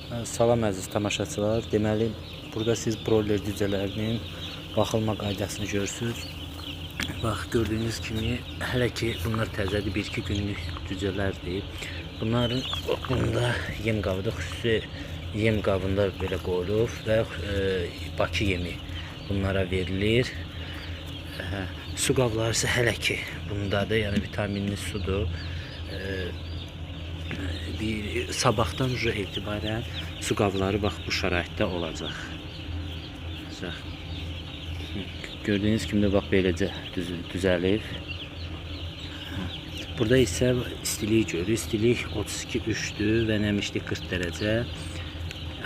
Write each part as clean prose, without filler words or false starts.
Salam əziz tamaşaçılar. Deməli, burada siz broiler cücələrinin baxılma qaydasını görürsünüz. Bax, gördüyünüz kimi hələ ki bunlar təzədir, 1-2 günlük cücələrdir. Bunların bunda yem qabıdır, xüsusi yem qabında belə qoyulur və Bakı yemi bunlara verilir. Su qabları isə hələ ki bundadır, yəni vitaminli sudur. Sabahdan etibarən su qabları bax bu şəraitdə olacaq. Gördüyünüz kimi də bax beləcə düzəlib. Burada isə istilik görür. İstilik 32-3'dür və nəmişlik 40 dərəcə.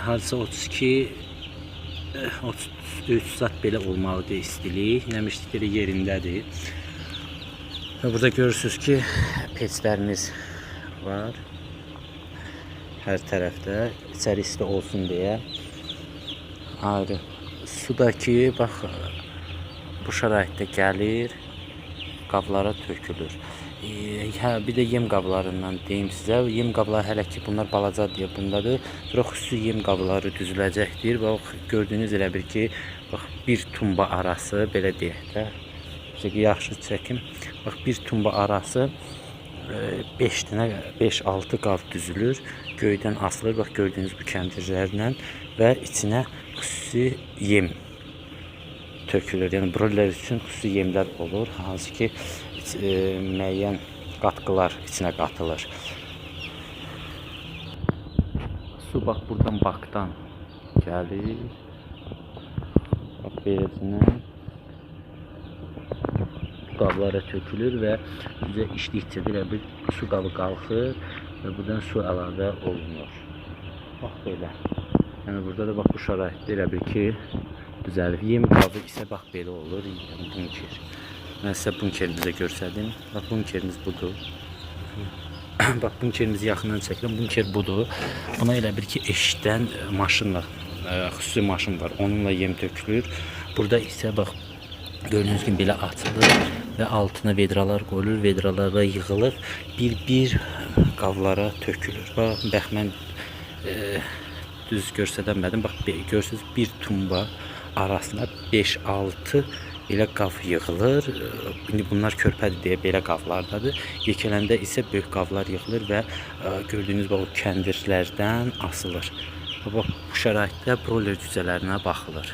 Hardasa 32-33 saat belə olmalıdır istilik. Nəmişlikləri yerindədir. Və burada görürsünüz ki peçlərimiz var. Hər tərəfdə içəri isti olsun deyə ayrı. Sudakı bax bu şəraitdə gəlir, qablara tökülür. Bir də yem qablarından deyim sizə. Yem qabları hələ ki bunlar balaca deyə bundadır. Sonra xüsusi yem qabları düzüləcəkdir. Bax gördüyünüz elə bir ki, bax bir tumba arası belə deyək də. Yaxşı çəkim. Bax bir tumba arası 5-6 qab düzülür, göydən asılır, bax gördüyünüz bu kəndirlərlə və içinə xüsusi yem tökülür. Yəni broiler üçün xüsusi yemlər olur, hansı ki müəyyən qatqılar içinə qatılır. Su bax buradan bakdan gəlir, bax beləcə qablara tökülür və bizə içdikcə belə bir su qabı qalxır və buradan su əlavə olunur. Bax belə. Yəni burada da bax bu şəraitdə elə bir ki düzəlib. Yem qabı isə bax belə olur. Yəni bunker. Mən sizə bunkerimizi göstərdim. Bax bunkerimiz budur. Bax bunkerimizi yaxından çəkirəm. Bunker budur. Buna elə bir ki eşikdən maşınla, xüsusi maşın var. Onunla yem tökülür. Burada isə bax gördüyünüz kimi belə açılır və altına vedralar qoyulur, vedralara yığılır, bir qablara tökülür. Bax mən düz göstərmədim. Bax görürsünüz bir tumba arasında 5-6 elə qab yığılır. İndi bunlar körpədir deyə belə qablardadır. Yekələndə isə böyük qablar yığılır və gördüyünüz bu kəndirlərdən asılır. Bax bu şəraitdə broiler cücələrinə baxılır.